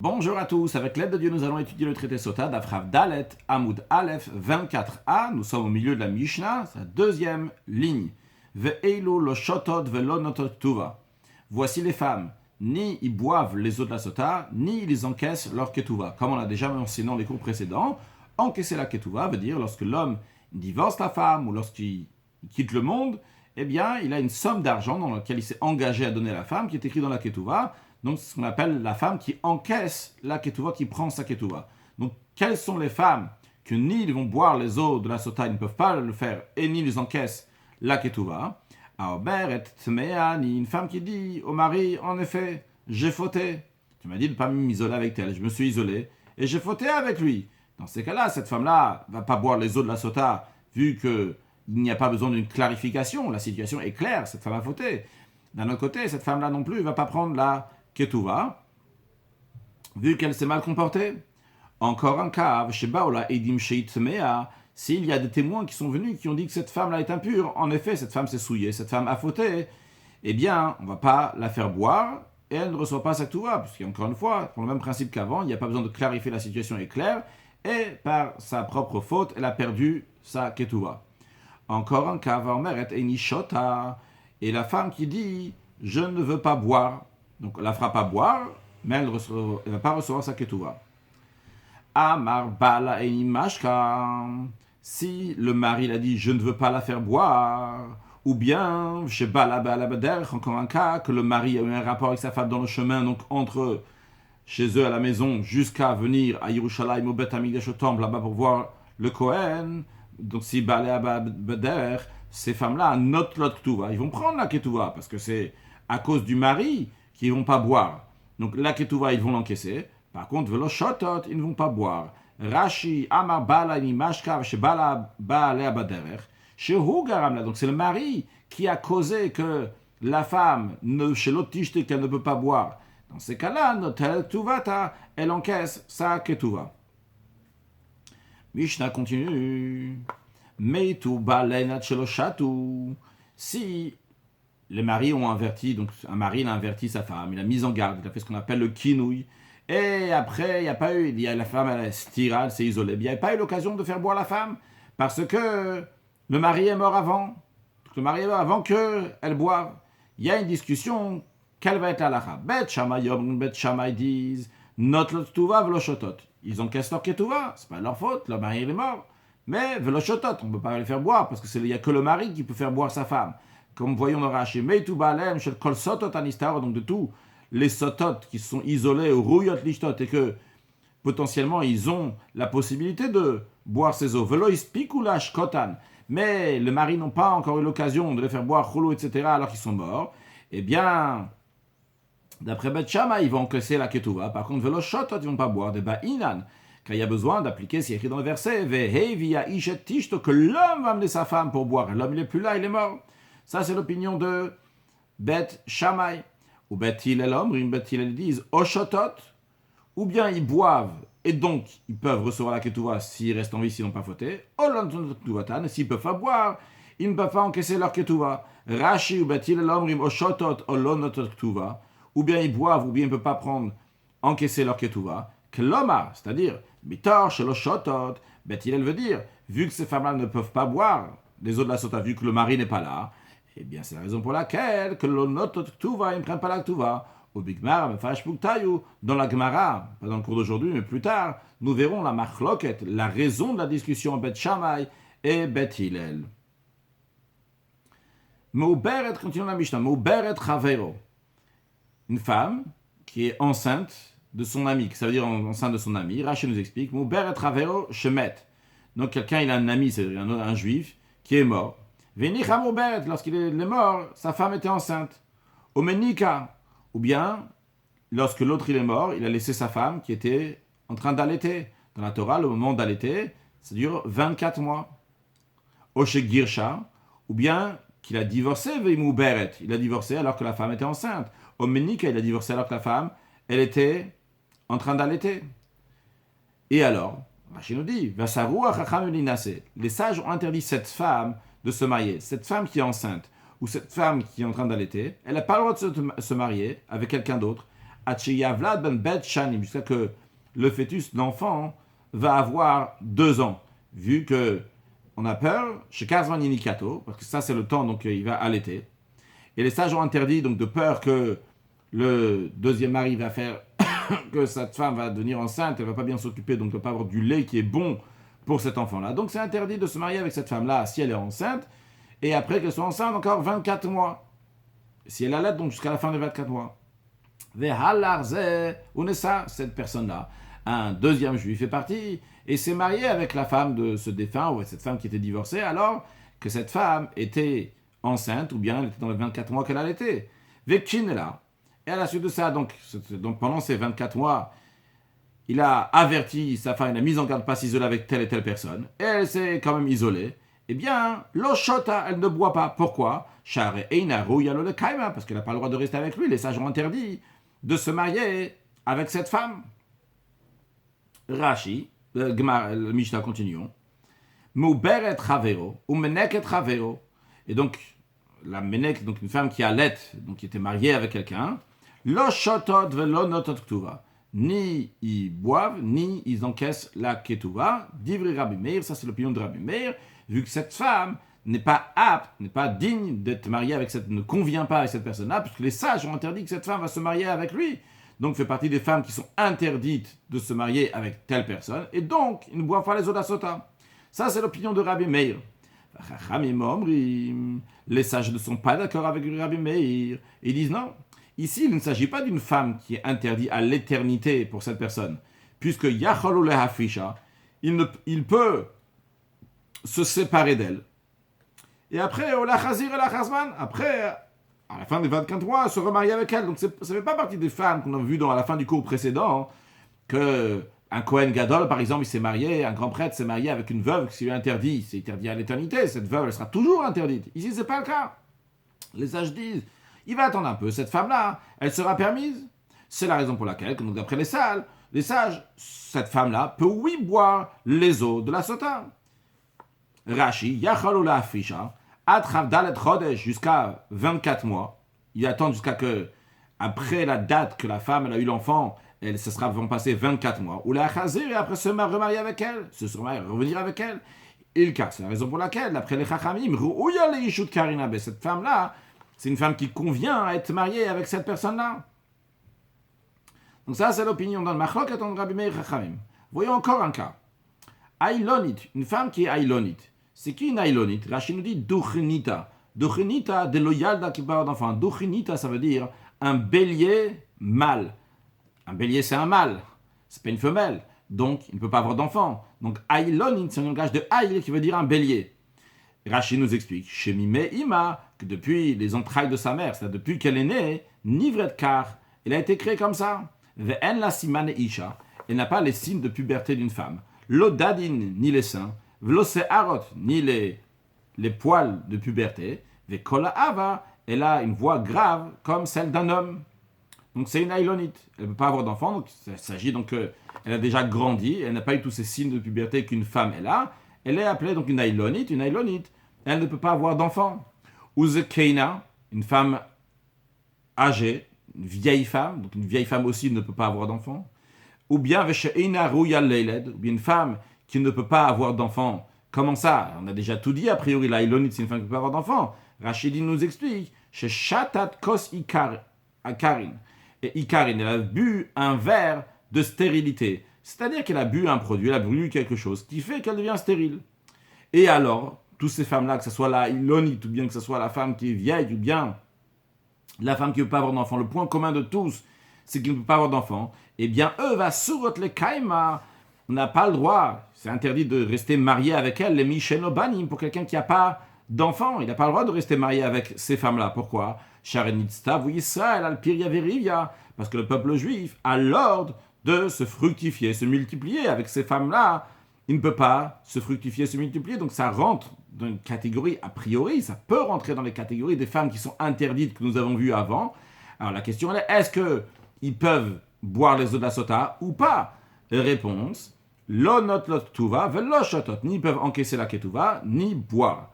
Bonjour à tous, avec l'aide de Dieu, nous allons étudier le traité Sota d'Afrav Dalet, Hamoud Aleph 24a. Nous sommes au milieu de la Mishnah, sa deuxième ligne. Ve'eilu lo shotot ve'lo notot tuva. Voici les femmes, ni ils boivent les eaux de la Sota, ni ils encaissent leur ketuva. Comme on l'a déjà mentionné dans les cours précédents, encaisser la ketuva veut dire lorsque l'homme divorce la femme ou lorsqu'il quitte le monde, eh bien, il a une somme d'argent dans laquelle il s'est engagé à donner à la femme qui est écrit dans la ketuva. Donc, c'est ce qu'on appelle la femme qui encaisse la ketouva, qui prend sa ketouva. Donc, quelles sont les femmes que ni ils vont boire les eaux de la sota, ils ne peuvent pas le faire, et ni ils encaissent la ketouva? Aober et tmea, ni une femme qui dit au mari, en effet, j'ai fauté. Tu m'as dit de ne pas m'isoler avec elle, je me suis isolé, et j'ai fauté avec lui. Dans ces cas-là, cette femme-là ne va pas boire les eaux de la sota, vu qu'il n'y a pas besoin d'une clarification, la situation est claire, cette femme a fauté. D'un autre côté, cette femme-là non plus ne va pas prendre la Ketouva, vu qu'elle s'est mal comportée. Encore un cas, s'il y a des témoins qui sont venus, qui ont dit que cette femme-là est impure, en effet, cette femme s'est souillée, cette femme a fauté, eh bien, on ne va pas la faire boire, et elle ne reçoit pas sa Ketouva, puisqu'encore une fois, pour le même principe qu'avant, il n'y a pas besoin de clarifier, la situation est claire, et par sa propre faute, elle a perdu sa Ketouva. Encore un cas, et la femme qui dit, je ne veux pas boire, donc, elle ne la fera pas boire, mais elle ne va pas recevoir sa ketouva. Amar bala mashka. Si le mari l'a dit, je ne veux pas la faire boire, ou bien, chez bala bader, encore un cas, que le mari a eu un rapport avec sa femme dans le chemin, donc entre chez eux à la maison, jusqu'à venir à Yerushalayim au Bet Hamikdash au temple, là-bas pour voir le Kohen. Donc, si bala bader, ces femmes-là notent l'autre ketouva. Ils vont prendre la ketouva, parce que c'est à cause du mari qui ne vont pas boire. Donc la ketouva, ils vont l'encaisser. Par contre, velo shotot, ils ne vont pas boire. Rashi, amar bala ni mashka, shebala baalea baderer, shehu garamla. Donc c'est le mari qui a causé que la femme, chez l'autre tishte, qu'elle ne peut pas boire. Dans ces cas-là, notre ketuvata, elle encaisse sa ketouva. Mishnah continue. Meitu balenat sheloshatu. Si les maris ont averti, donc un mari il a averti sa femme, il a mis en garde, il a fait ce qu'on appelle le kinouï. Et après, il n'y a pas eu, la femme elle stira, elle s'est isolée. Il n'y a pas eu l'occasion de faire boire la femme parce que le mari est mort avant. Le mari est mort avant qu'elle boive. Il y a une discussion, quelle va être la lacha? Bet Shammai Yom, Bet Shammai disent, not l'tuva velo shotot. Ils encaissent leur ketouva, c'est pas leur faute, leur mari il est mort. Mais velo shotot, on ne peut pas les faire boire parce qu'il n'y a que le mari qui peut faire boire sa femme. Comme voyons dans Rashi, Meitu Baalem, Shel Kol Sotot Anistar, donc de tous les sotot qui sont isolés au Rouyot Lishtot et que potentiellement ils ont la possibilité de boire ces eaux. Velo Ispikulash Kotan, mais les maris n'ont pas encore eu l'occasion de les faire boire Choulou, etc., alors qu'ils sont morts. Eh bien, d'après Bet Shammai, ils vont encaisser la Ketouva. Par contre, Velo Shotot, ils ne vont pas boire des Ba'inan. Car il y a besoin d'appliquer ce qui est écrit dans le verset, Vehe via Ishet Tishto, que l'homme va amener sa femme pour boire. L'homme, il n'est plus là, il est mort. Ça, c'est l'opinion de Bet Shammai. Ou Bet Hillel Omrim, Bet Hillel disent Oshotot, ou bien ils boivent, et donc ils peuvent recevoir la ketouva s'ils restent en vie, s'ils n'ont pas fauté. Olon Ketuvatan, et s'ils ne peuvent pas boire, ils ne peuvent pas encaisser leur ketouva. Rashi ou Bet Hillel Omrim Oshotot, Olon Ketuvah, ou bien ils boivent, ou bien ils ne peuvent pas prendre, encaisser leur ketouva. Kloma, c'est-à-dire, Mitor Shel Oshotot, Bet Hillel veut dire, vu que ces femmes-là ne peuvent pas boire les eaux de la sota, vu que le mari n'est pas là, eh bien, c'est la raison pour laquelle que l'onotot ktuva, ils ne prennent pas la ktuva. Au Bigmar, dans la Gemara, pas dans le cours d'aujourd'hui, mais plus tard, nous verrons la machloket, la raison de la discussion Bet Shammai et Bet Hillel. Meuberet, continuons la Mishnah, Meuberet Chavero. Une femme qui est enceinte de son ami, ça veut dire enceinte de son ami. Rashi nous explique, Meuberet Chavero Shemet. Donc quelqu'un, il a un ami, c'est-à-dire un juif, qui est mort. Lorsqu'il est mort, sa femme était enceinte. Omenika, ou bien, lorsque l'autre il est mort, il a laissé sa femme qui était en train d'allaiter. Dans la Torah, le moment d'allaiter, ça dure 24 mois. Oshe Girsha, ou bien qu'il a divorcé, il a divorcé alors que la femme était enceinte. Omenika, il a divorcé alors que la femme, elle était en train d'allaiter. Et alors, Rashi nous dit, les sages ont interdit cette femme de se marier. Cette femme qui est enceinte ou cette femme qui est en train d'allaiter, elle n'a pas le droit de se marier avec quelqu'un d'autre Yavlad ben bet shanim, jusqu'à que le fœtus, l'enfant, va avoir 2 ans. Vu que on a peur, chez Kazman Inikato, parce que ça c'est le temps, donc il va allaiter. Et les sages ont interdit, donc de peur que le deuxième mari va faire que cette femme va devenir enceinte, elle ne va pas bien s'occuper, donc de ne pas avoir du lait qui est bon pour cet enfant-là. Donc c'est interdit de se marier avec cette femme-là si elle est enceinte, et après qu'elle soit enceinte encore 24 mois. Si elle allait donc jusqu'à la fin des 24 mois. Cette personne-là, un deuxième juif est parti et s'est marié avec la femme de ce défunt, ou cette femme qui était divorcée, alors que cette femme était enceinte, ou bien elle était dans les 24 mois qu'elle allaitait. Vekchinela. Et à la suite de ça, donc pendant ces 24 mois, il a averti sa femme, il a mis en garde de ne pas s'isoler avec telle et telle personne, et elle s'est quand même isolée. Eh bien, l'oshota, elle ne boit pas. Pourquoi? Parce qu'elle n'a pas le droit de rester avec lui. Les sages ont interdit de se marier avec cette femme. Rashi, le Mishnah continuons. Mouber et Ravero, ou Menek et Ravero. Et donc, la Menek, donc une femme qui allait, donc qui était mariée avec quelqu'un, l'oshotot velo notot ktuva. Ni ils boivent, ni ils encaissent la ketuva. D'Ivri Rabbi Meir, ça c'est l'opinion de Rabbi Meir, vu que cette femme n'est pas apte, n'est pas digne d'être mariée avec cette, ne convient pas avec cette personne-là, puisque les sages ont interdit que cette femme va se marier avec lui. Donc fait partie des femmes qui sont interdites de se marier avec telle personne, et donc ils ne boivent pas les eaux d'Asota. Ça c'est l'opinion de Rabbi Meir. Les sages ne sont pas d'accord avec Rabbi Meir. Ils disent non. Ici, il ne s'agit pas d'une femme qui est interdite à l'éternité pour cette personne, puisque Yacholou le Hafisha, il peut se séparer d'elle. Et après, Ola Chazir et la Chazman, après, à la fin des 24 mois, se remarier avec elle. Donc ça ne fait pas partie des femmes qu'on a vues à la fin du cours précédent, que un Kohen Gadol, par exemple, il s'est marié, un grand prêtre s'est marié avec une veuve qui lui est interdit. C'est interdit à l'éternité. Cette veuve, elle sera toujours interdite. Ici, ce n'est pas le cas. Les sages disent, il va attendre un peu. Cette femme-là, elle sera permise. C'est la raison pour laquelle, donc d'après les sages, cette femme-là peut, oui, boire les eaux de la sota. Rashi, Yachalou la Afisha, Atrav Dalet Chodesh, jusqu'à 24 mois. Il attend jusqu'à que, après la date que la femme elle a eu l'enfant, vont passer 24 mois. Ou la Chazir, et après se remarier avec elle, revenir avec elle. Il casse. C'est la raison pour laquelle, d'après les Chachamim, cette femme-là, c'est une femme qui convient à être mariée avec cette personne-là. Donc ça, c'est l'opinion dans le Machlok et dans le Rabbi Meir Chachamim. Voyons encore un cas. Aïlonite, une femme qui est aïlonite. C'est qui une aïlonite? Rachid nous dit Duchinita. Duchinita de l'oyalda qui parle d'enfant. Duchinita, ça veut dire un bélier mâle. Un bélier, c'est un mâle. C'est pas une femelle. Donc, il ne peut pas avoir d'enfant. Donc, aïlonite, c'est un langage de aïl qui veut dire un bélier. Rachid nous explique, Shemime Ima, que depuis les entrailles de sa mère, c'est-à-dire depuis qu'elle est née, Nivret Kar, elle a été créée comme ça. Ve'en la simane Isha, elle n'a pas les signes de puberté d'une femme. L'odadin, ni les seins, v'lo se'arot, ni les poils de puberté. Ve'kola ava, elle a une voix grave comme celle d'un homme. Donc c'est une aïlonite. Elle ne peut pas avoir d'enfant, donc il s'agit donc qu'elle a déjà grandi, elle n'a pas eu tous ces signes de puberté qu'une femme elle a. Elle est appelée donc une aïlonite. Une aïlonite, elle ne peut pas avoir d'enfant. Ou Keina, une femme âgée, une vieille femme, donc une vieille femme aussi ne peut pas avoir d'enfant. Ou bien Vesheina Rouya Leiled, ou bien une femme qui ne peut pas avoir d'enfant. Comment ça? On a déjà tout dit, a priori, l'aïlonite, c'est une femme qui ne peut pas avoir d'enfant. Rachidi nous explique, chez Shatat Kos Ikarin. Et Ikarin, elle a bu un verre de stérilité. C'est-à-dire qu'elle a bu un produit, elle a bu quelque chose qui fait qu'elle devient stérile. Et alors, toutes ces femmes-là, que ce soit la ilonite, ou bien que ce soit la femme qui est vieille, ou bien la femme qui ne peut pas avoir d'enfant, le point commun de tous, c'est qu'ils ne peuvent pas avoir d'enfant, eh bien, eux, va surot le kaima, on n'a pas le droit, c'est interdit de rester marié avec elle, les michenobanim, pour quelqu'un qui n'a pas d'enfant, il n'a pas le droit de rester marié avec ces femmes-là. Pourquoi? Sharenitstav ou Israël, al-Piria Verivia, parce que le peuple juif a l'ordre de se fructifier, se multiplier. Avec ces femmes-là, il ne peut pas se fructifier, se multiplier. Donc ça rentre dans une catégorie, a priori, ça peut rentrer dans les catégories des femmes qui sont interdites que nous avons vues avant. Alors la question est, est-ce qu'ils peuvent boire les eaux de la sota ou pas? Réponse, lo not lot tuva, velo shotot. Ni peuvent encaisser la ketuva, ni boire.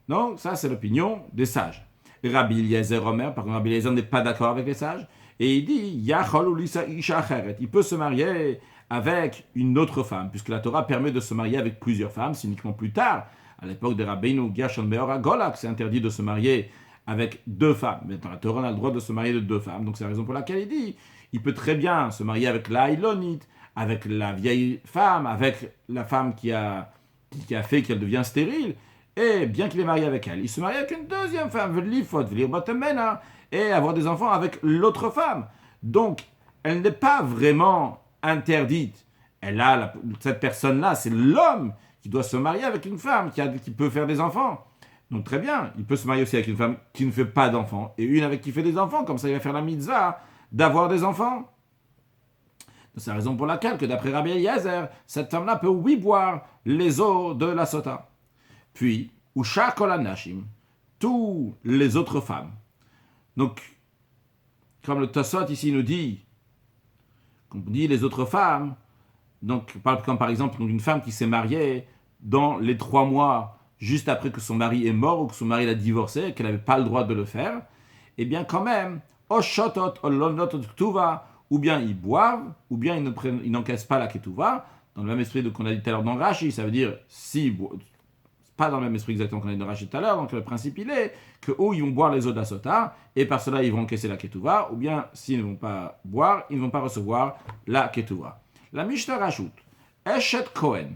Donc ça c'est l'opinion des sages. Rabbi Eliezer Omer, par contre Rabbi Eliezer n'est pas d'accord avec les sages. Et il dit, Yachol ulisa isha acheret. Il peut se marier avec une autre femme, puisque la Torah permet de se marier avec plusieurs femmes. C'est uniquement plus tard, à l'époque de Rabbeinu Gershon Meor HaGolak, c'est interdit de se marier avec deux femmes. Mais dans la Torah, on a le droit de se marier de deux femmes. Donc c'est la raison pour laquelle il dit, il peut très bien se marier avec la Ilonite, avec la vieille femme, avec la femme qui a fait qu'elle devient stérile. Et bien qu'il est marié avec elle, il se marie avec une deuxième femme, et avoir des enfants avec l'autre femme. Donc, elle n'est pas vraiment interdite. Cette personne-là, c'est l'homme qui doit se marier avec une femme qui peut faire des enfants. Donc très bien, il peut se marier aussi avec une femme qui ne fait pas d'enfants, et une avec qui fait des enfants, comme ça il va faire la mitzvah d'avoir des enfants. C'est la raison pour laquelle, que d'après Rabbi Eliezer, cette femme-là peut boire les eaux de la sota. Puis, Usha kol hanashim, tous les autres femmes. Donc, comme le Tosot ici nous dit, qu'on dit les autres femmes, donc comme par exemple une femme qui s'est mariée dans les 3 mois juste après que son mari est mort ou que son mari l'a divorcé, qu'elle n'avait pas le droit de le faire, eh bien quand même, Oshotot olonot ktuva, ou bien ils boivent, ou bien ils n'encaissent pas la ketouva, dans le même esprit qu'on a dit tout à l'heure dans Rashi, ça veut dire pas dans le même esprit exactement qu'on a dit dans Rashi tout à l'heure, donc le principe il est que ou ils vont boire les eaux d'Asota, et par cela ils vont encaisser la ketouva, ou bien s'ils ne vont pas boire, ils ne vont pas recevoir la ketouva. La Mishnah rajoute, Eshet Kohen,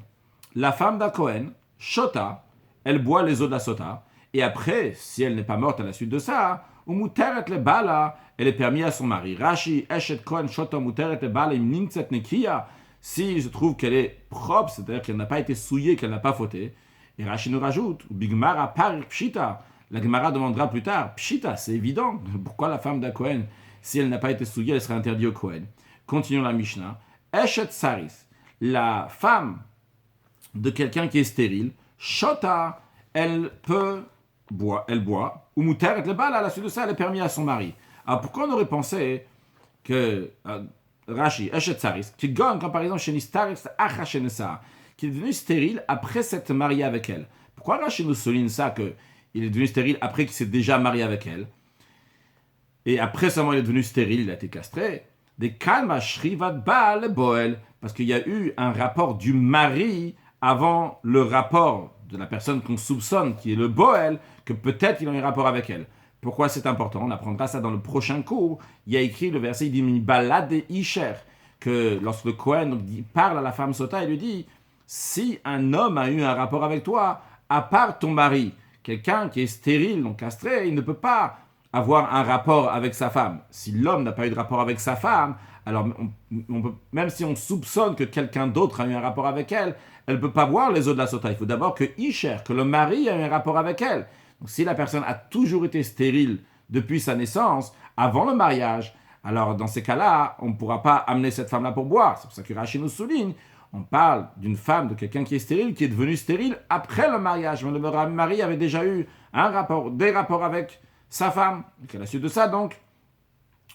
la femme d'un Kohen, Shota, elle boit les eaux d'Asota, et après, si elle n'est pas morte à la suite de ça, ou Muteret le Bala, elle est permise à son mari. Rashi, Eshet Kohen, Shota, Muteret le Bala, im Nimtzet Nekiya, si je trouve qu'elle est propre, c'est-à-dire qu'elle n'a pas été souillée, qu'elle n'a pas fauté. Et Rashi nous rajoute, Bigmara Parik Pshita, la Gemara demandera plus tard, Pshita, c'est évident, pourquoi la femme d'un Kohen, si elle n'a pas été souillée, elle serait interdite au Kohen. Continuons la Mishnah. Eshet Saris, la femme de quelqu'un qui est stérile, Shota, elle boit, ou Muteret le Bala, à la suite de ça, elle est permise à son mari. Alors pourquoi on aurait pensé que Rashi, Eshet Saris, qui gagne, comme par exemple chez Nistaris Achashenesa, qui est devenu stérile après s'être marié avec elle. Pourquoi Rashi nous souligne ça, qu'il est devenu stérile après qu'il s'est déjà marié avec elle, et après seulement il est devenu stérile, il a été castré. Des kalma shrivat baal boel, parce qu'il y a eu un rapport du mari avant le rapport de la personne qu'on soupçonne, qui est le boel, que peut-être il a eu un rapport avec elle. Pourquoi c'est important? On apprendra ça dans le prochain cours. Il y a écrit le verset, il dit mi balade isher, que lorsque le Kohen parle à la femme sota, il lui dit, si un homme a eu un rapport avec toi, à part ton mari, quelqu'un qui est stérile, donc castré, il ne peut pas avoir un rapport avec sa femme. Si l'homme n'a pas eu de rapport avec sa femme, alors on peut, même si on soupçonne que quelqu'un d'autre a eu un rapport avec elle, elle ne peut pas boire les eaux de la sota. Il faut d'abord que Isher, que le mari a eu un rapport avec elle. Donc si la personne a toujours été stérile depuis sa naissance, avant le mariage, alors dans ces cas-là, on ne pourra pas amener cette femme-là pour boire. C'est pour ça que Rashi nous souligne, on parle d'une femme, de quelqu'un qui est stérile, qui est devenue stérile après le mariage. Mais le mari avait déjà eu des rapports avec sa femme. Et à la suite de ça, donc,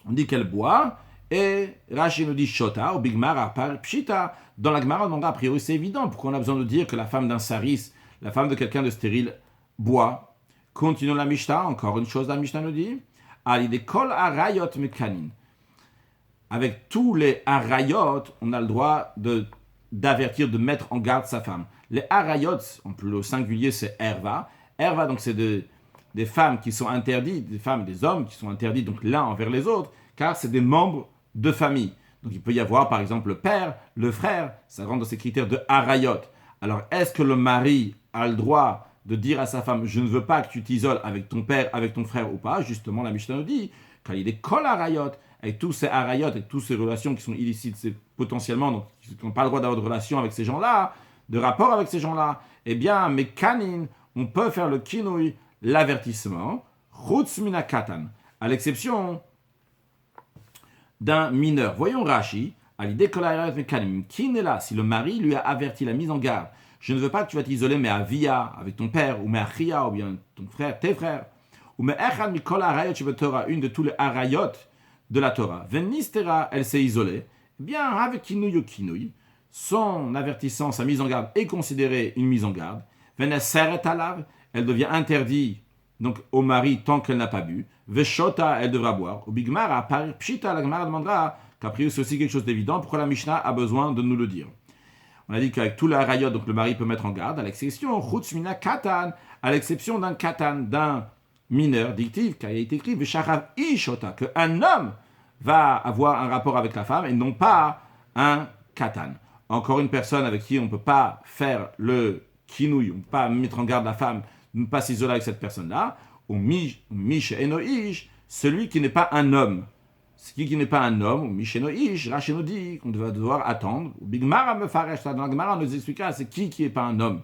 on dit qu'elle boit, et Rashi nous dit Shota, ou Bigmara, Pshita. Dans la Gemara, a priori, c'est évident. Pourquoi on a besoin de dire que la femme d'un saris, la femme de quelqu'un de stérile, boit? Continuons la Mishnah, encore une chose, la Mishnah nous dit Alide kol arayot mekanin. Avec tous les arayot, on a le droit d'avertir, de mettre en garde sa femme. Les arayot, en plus le singulier, c'est erva. Erva, donc c'est des femmes qui sont interdites, des femmes, des hommes qui sont interdits donc l'un envers les autres, car c'est des membres de famille. Donc il peut y avoir par exemple le père, le frère, ça rentre dans ces critères de arayot. Alors est-ce que le mari a le droit de dire à sa femme, je ne veux pas que tu t'isoles avec ton père, avec ton frère ou pas? Justement, la Mishnah nous dit, quand il est kol arayot, avec tous ces arayot, avec toutes ces relations qui sont illicites, c'est potentiellement, donc qui n'ont pas le droit d'avoir de relation avec ces gens-là, de rapport avec ces gens-là, eh bien, mais kanin, on peut faire le kinouï, l'avertissement, chutz mina katan, à l'exception d'un mineur. Voyons Rashi, à l'idée que la kanim, qui n'est là, si le mari lui a averti, la mise en garde, je ne veux pas que tu vas t'isoler, mais à via, avec ton père, ou mais à chia, ou bien ton frère, tes frères, ou mais echad mikol arayot Torah, une de tous les arayot de la Torah. Venistera, elle s'est isolée. Eh bien, avec kinouï ou kinouï, son avertissement, sa mise en garde est considérée une mise en garde. Veneseret alav, elle devient interdite donc au mari tant qu'elle n'a pas bu. Veshota, elle devra boire. Au Bigmara, par Pshita, la Gemara demandera, qu'a priori c'est aussi quelque chose d'évident, pourquoi la Mishnah a besoin de nous le dire. On a dit qu'avec tout le harayot, donc le mari peut mettre en garde, à l'exception, chutz mina katan, à l'exception d'un katan, d'un mineur, dictif, qui a été écrit, vesharav ishota, qu'un homme va avoir un rapport avec la femme et non pas un katan. Encore une personne avec qui on ne peut pas faire le kinouï, on ne peut pas mettre en garde la femme, ne pas s'isoler avec cette personne-là, ou mish enoish, celui qui n'est pas un homme. Qui n'est pas un homme, ou mish enoish, Rashi nous dit qu'on va devoir attendre. Bigmara me faresh, dans la Gemara, on nous expliquera c'est qui n'est pas un homme.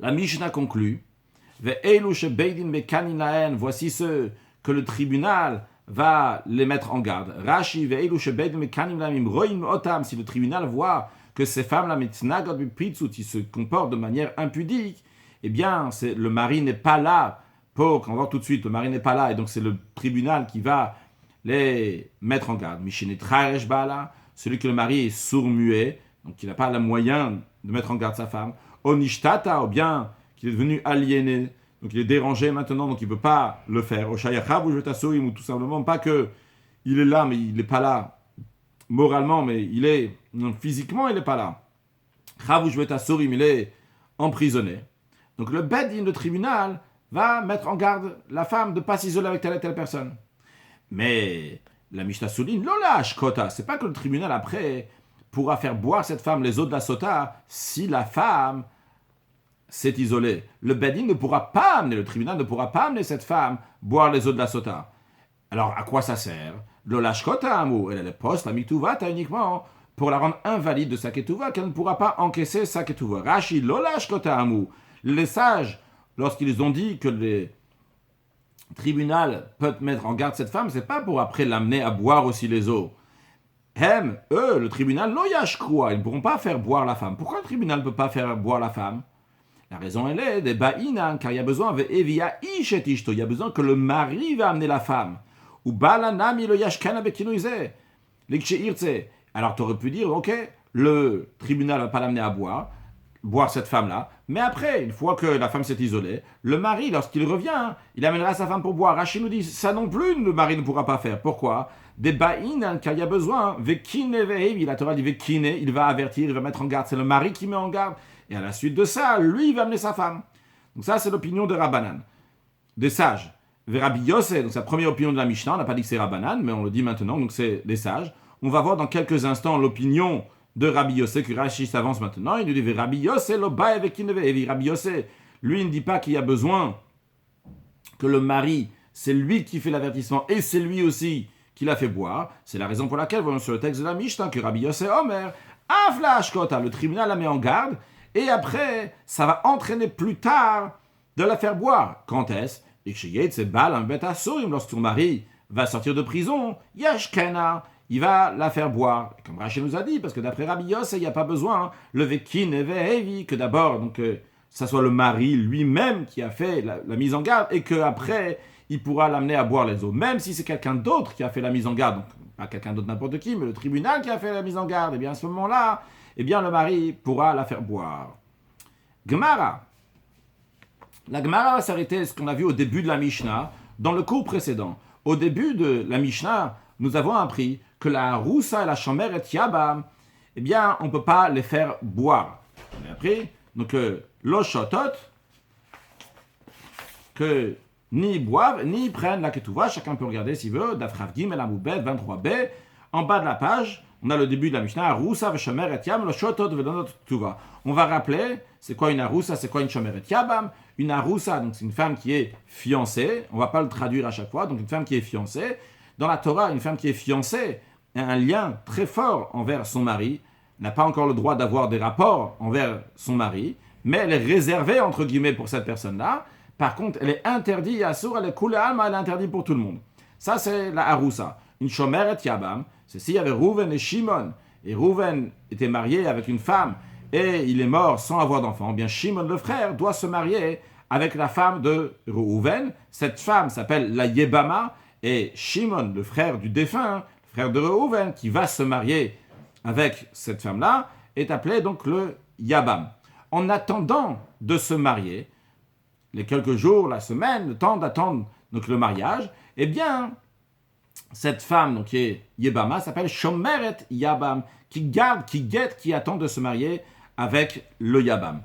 La Mishnah conclut, voici ceux que le tribunal va les mettre en garde. Rashi, si le tribunal voit que ces femmes-là, ils se comportent de manière impudique, eh bien, le mari n'est pas là on va voir tout de suite, le mari n'est pas là, et donc c'est le tribunal qui va les mettre en garde. Celui que le mari est sourd-muet, donc il n'a pas le moyen de mettre en garde sa femme. Onishtata, ou bien qu'il est devenu aliéné, donc il est dérangé maintenant, donc il ne peut pas le faire. Ou tout simplement, pas que il est là, mais il n'est pas là moralement, mais physiquement, il n'est pas là. Il est emprisonné. Donc le Bedin, le tribunal, va mettre en garde la femme de ne pas s'isoler avec telle et telle personne. Mais la Mishnah souligne, Lola Ashkota, c'est pas que le tribunal après pourra faire boire cette femme les eaux de la sota si la femme s'est isolée. Le Bedin ne pourra pas amener, le tribunal ne pourra pas amener cette femme boire les eaux de la sota. Alors à quoi ça sert? Lola Ashkota, elle est le poste, la mitouva, uniquement pour la rendre invalide de sa ketouva, qu'elle ne pourra pas encaisser sa ketouva. Rashi, Lola Ashkota, les sages, lorsqu'ils ont dit que les tribunaux peuvent mettre en garde cette femme, c'est pas pour après l'amener à boire aussi les eaux. Eux, le tribunal, loyashkroua, ils ne pourront pas faire boire la femme. Pourquoi le tribunal ne peut pas faire boire la femme? La raison, elle est des ba'inan, car il y a besoin, il y a besoin que le mari va amener la femme. Ou balanami loyashkana bekinuize. Alors tu aurais pu dire, ok, le tribunal ne va pas l'amener à boire cette femme-là, mais après, une fois que la femme s'est isolée, le mari, lorsqu'il revient, il amènera sa femme pour boire. Rachid nous dit, ça non plus, le mari ne pourra pas faire. Pourquoi? Des baïnes, car il y a besoin. Vekine vehevi, la Torah dit vekine, il va avertir, il va mettre en garde. C'est le mari qui met en garde. Et à la suite de ça, lui, il va amener sa femme. Donc ça, c'est l'opinion de Rabbanan, des sages. Rabbi Yossé, donc c'est la première opinion de la Mishnah, on n'a pas dit que c'est Rabbanan, mais on le dit maintenant, donc c'est les sages. On va voir dans quelques instants l'opinion de Rabbi Yossé, que Rashi s'avance maintenant, il nous dit Rabbi Yossé, Rabbi Yossé, lui, il ne dit pas qu'il y a besoin que le mari, c'est lui qui fait l'avertissement, et c'est lui aussi qui l'a fait boire. C'est la raison pour laquelle, voyons sur le texte de la Mishnah, que Rabbi Yossé Omer, Aflashkota, le tribunal la met en garde, et après, ça va entraîner plus tard de la faire boire. Quand est-ce? Lorsque ton mari va sortir de prison, Yashkena, il va la faire boire. Et comme Rachel nous a dit, parce que d'après Rabbi Yossé, il n'y a pas besoin, le vekin et vehevi, que d'abord, donc, ça soit le mari lui-même qui a fait la mise en garde, et qu'après, il pourra l'amener à boire les eaux. Même si c'est quelqu'un d'autre qui a fait la mise en garde, donc pas quelqu'un d'autre n'importe qui, mais le tribunal qui a fait la mise en garde, et bien à ce moment-là, eh bien le mari pourra la faire boire. Gemara. La Gemara va s'arrêter ce qu'on a vu au début de la Mishnah, dans le cours précédent. Au début de la Mishnah, nous avons appris que la roussa et la chamère et yabam, eh bien, on ne peut pas les faire boire. On a appris, donc, l'oshotot, que ni boivent, ni prennent la ketouva, chacun peut regarder s'il veut, d'Afrav Gim et la Moubet, 23b, en bas de la page, on a le début de la Mishnah, roussa, veshomer et yam, l'oshotot, vedonot, ketouva. On va rappeler, c'est quoi une aroussa, c'est quoi une shomer et yabam. Une aroussa, donc c'est une femme qui est fiancée, on ne va pas le traduire à chaque fois, donc une femme qui est fiancée. Dans la Torah, une femme qui est fiancée a un lien très fort envers son mari, n'a pas encore le droit d'avoir des rapports envers son mari, mais elle est réservée, entre guillemets, pour cette personne-là. Par contre, elle est interdite, Assour, elle est coulée alma, elle est interdite pour tout le monde. Ça, c'est la aroussa. Une shomer et yabam, c'est s'il y avait Rouven et Shimon, et Rouven était marié avec une femme, et il est mort sans avoir d'enfant, bien Shimon, le frère, doit se marier avec la femme de Rouven. Cette femme s'appelle la Yebama, et Shimon, le frère du défunt, le frère de Rouven, qui va se marier avec cette femme-là, est appelé donc le Yabam. En attendant de se marier, les quelques jours, la semaine, le temps d'attendre donc, le mariage, eh bien, cette femme donc, qui est Yebama s'appelle Shomeret Yabam, qui garde, qui guette, qui attend de se marier avec le Yabam.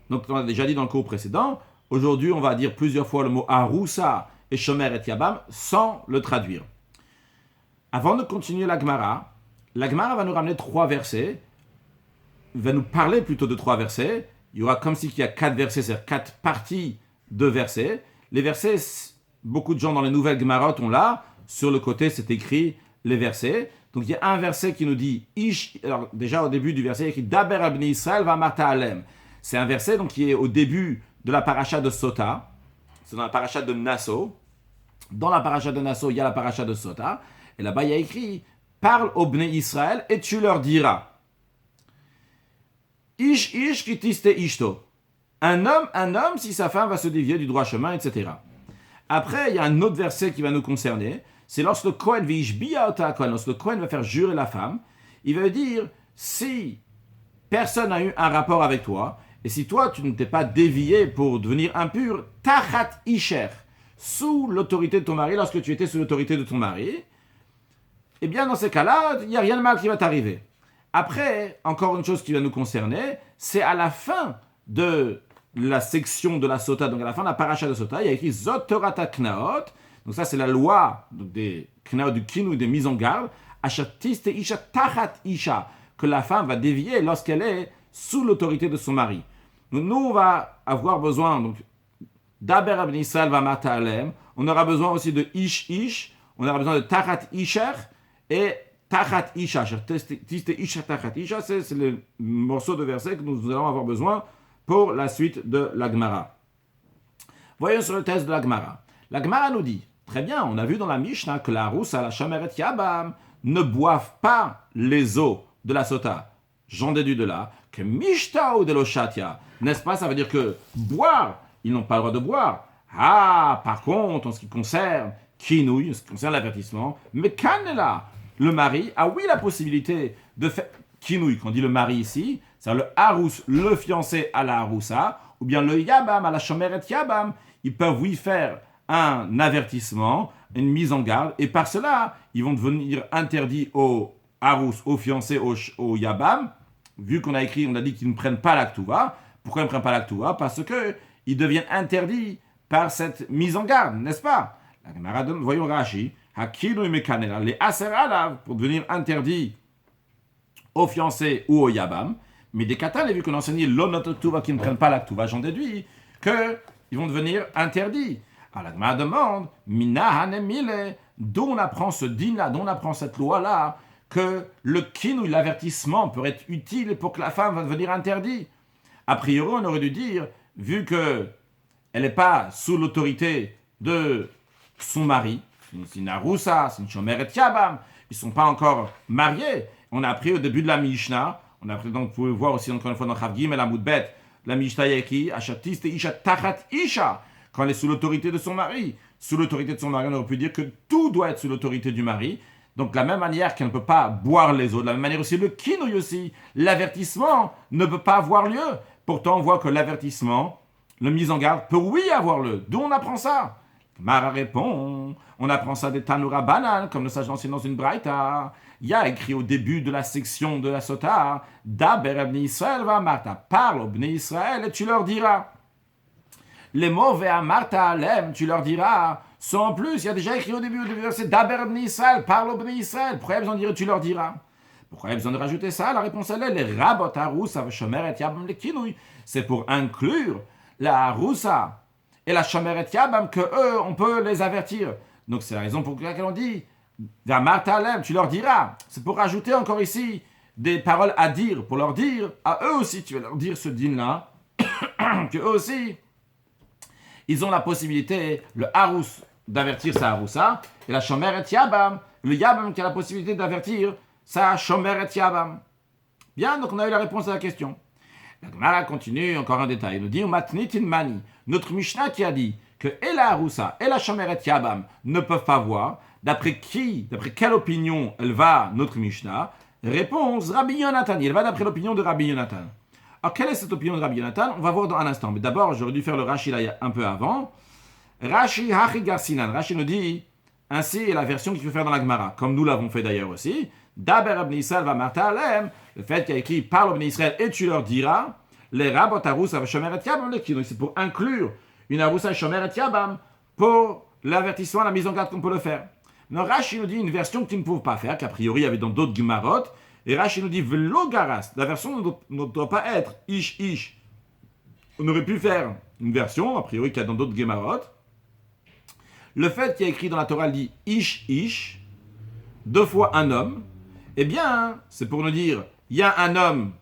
Donc, on a déjà dit dans le cours précédent, aujourd'hui, on va dire plusieurs fois le mot Aroussa et Shomeret Yabam sans le traduire. Avant de continuer la Gemara va nous ramener 3 versets, va nous parler plutôt de 3 versets. Il y aura comme s'il y a 4 versets, c'est-à-dire 4 parties de versets. Les versets, beaucoup de gens dans les nouvelles Gemarot ont là, sur le côté c'est écrit les versets. Donc il y a un verset qui nous dit, alors déjà au début du verset, il y a écrit Daber abni Israël va marta alem. C'est un verset donc, qui est au début de la paracha de Sota, c'est dans la paracha de Nasso. Dans la paracha de Nasso, il y a la paracha de Sota, et là-bas il y a écrit, parle au Bnei Israël et tu leur diras. Ish kitiste ishto. Un homme, si sa femme va se dévier du droit chemin, etc. Après, il y a un autre verset qui va nous concerner. C'est lorsque le Kohen lorsque le Kohen va faire jurer la femme, il va dire, si personne n'a eu un rapport avec toi, et si toi, tu ne t'es pas dévié pour devenir impur, tachat isher, sous l'autorité de ton mari, lorsque tu étais sous l'autorité de ton mari, eh bien, dans ces cas-là, il n'y a rien de mal qui va t'arriver. Après, encore une chose qui va nous concerner, c'est à la fin de la section de la Sota, donc à la fin de la paracha de Sota, il y a écrit Zot Torata Knaot, donc ça c'est la loi donc des Knaot du Kinu, des mises en garde, Achatiste Isha Tachat Isha, que la femme va dévier lorsqu'elle est sous l'autorité de son mari. Donc nous, on va avoir besoin, donc, d'Aber Abni Israël va Mata Alem, on aura besoin aussi de Ish, on aura besoin de Tachat Isher, et Tachat Isha, Tiste Isha Tachat Isha, c'est le morceau de verset que nous allons avoir besoin pour la suite de la Gemara. Voyons sur le texte de la Gemara. La Gemara nous dit, très bien, on a vu dans la Mishnah que la Roussa, la Shomeret Yabam, ne boivent pas les eaux de la Sota. J'en déduis de là que Mishta ou de l'Oshatia, n'est-ce pas, ça veut dire que boire, ils n'ont pas le droit de boire. Ah, par contre, en ce qui concerne Kinouï, en ce qui concerne l'avertissement, mais Kanela, le mari a oui la possibilité de faire Kinouï, quand on dit le mari ici, c'est le Harous, le fiancé à la Haroussa, ou bien le Yabam à la Shomeret Yabam, ils peuvent oui faire un avertissement, une mise en garde, et par cela, ils vont devenir interdits au Harous, au fiancé, au Yabam, vu qu'on a écrit, on a dit qu'ils ne prennent pas la Ktuva. Pourquoi ils ne prennent pas la Ktuva? Parce qu'ils deviennent interdits par cette mise en garde, n'est-ce pas? La Gemara donne, voyons Rashi, Hakinu Mekanela, les Aser Alav, pour devenir interdits au fiancé ou au Yabam. Mais des Katan, vu qu'on enseigne l'onot Ktuva qui ne prennent pas la Ktuva, j'en déduis qu'ils vont devenir interdits. Alors la Gemara demande, Mina Hanemile, d'où on apprend ce din-là, d'où on apprend cette loi-là, que le kin ou l'avertissement peut être utile pour que la femme va devenir interdite. A priori, on aurait dû dire, vu qu'elle n'est pas sous l'autorité de son mari, c'est une Aroussa, c'est une Shomeret Yabam, ils ne sont pas encore mariés. On a appris au début de la Mishnah, on a appris, donc vous pouvez voir aussi encore une fois dans Chav Gimel la Moudbet, la Mishnah Yaki, Achatiste Isha Tachat Isha, quand elle est sous l'autorité de son mari. Sous l'autorité de son mari, on aurait pu dire que tout doit être sous l'autorité du mari. Donc, de la même manière qu'elle ne peut pas boire les eaux, de la même manière aussi, le kinouï aussi, l'avertissement ne peut pas avoir lieu. Pourtant, on voit que l'avertissement, le mise en garde, peut oui avoir lieu. D'où on apprend ça? Mara répond, on apprend ça des Tanura Banan, comme le sage enseigne dans une Braïta. Il y a écrit au début de la section de la Sota, Daber Abni Israël va Martha, parle au Bnei Israël et tu leur diras. Les mots vers Martha Alem, tu leur diras. Sans plus, il y a déjà écrit au début du verset Daber Bnei Israël, parle au Bnei Israël. Pourquoi il y a besoin de dire tu leur diras? Pourquoi il y a besoin de rajouter ça? La réponse elle est les Rabot Haroussa Shomeret Yabam le Kinouï. C'est pour inclure la Haroussa et la Shomeret Yabam que eux, on peut les avertir. Donc c'est la raison pour laquelle on dit vers Martha Alem, tu leur diras. C'est pour rajouter encore ici des paroles à dire, pour leur dire à eux aussi, tu vas leur dire ce din-là, que eux aussi, ils ont la possibilité, le Harous, d'avertir sa Haroussa, et la Shomeret Yabam, le Yabam qui a la possibilité d'avertir sa Shomeret Yabam. Bien, donc on a eu la réponse à la question. La Gemara continue, encore un détail. Il nous dit, Matnitin Mani, notre Mishnah qui a dit que et la Haroussa et la Shomeret Yabam ne peuvent pas voir, d'après quelle opinion elle va, notre Mishnah? Réponse, Rabbi Yonatan. Il va d'après l'opinion de Rabbi Yonatan. Alors, quelle est cette opinion de Rabbi Yonatan? On va voir dans un instant. Mais d'abord, j'aurais dû faire le Rashi là un peu avant. Rashi Hachi Garsinan. Rashi nous dit, ainsi est la version qu'il faut faire dans la Gemara, comme nous l'avons fait d'ailleurs aussi. Daber Abni Israël va marta alem. Le fait qu'il y a écrit, parle au Bnei Israël et tu leur diras, les rabot arousa va shomer et yabam le kino. C'est pour inclure une arousa shomer et yabam pour l'avertissement, la mise en garde qu'on peut le faire. Non, Rashi nous dit une version que tu ne peux pas faire, qu'a priori il y avait dans d'autres Gemarot. Et Rashi nous dit velo garas. La version ne doit pas être ish ish. On aurait pu faire une version, a priori qu'il y a dans d'autres Gemarot. Le fait qu'il y a écrit dans la Torah dit ish ish, 2 fois un homme, eh bien, c'est pour nous dire, il y a un homme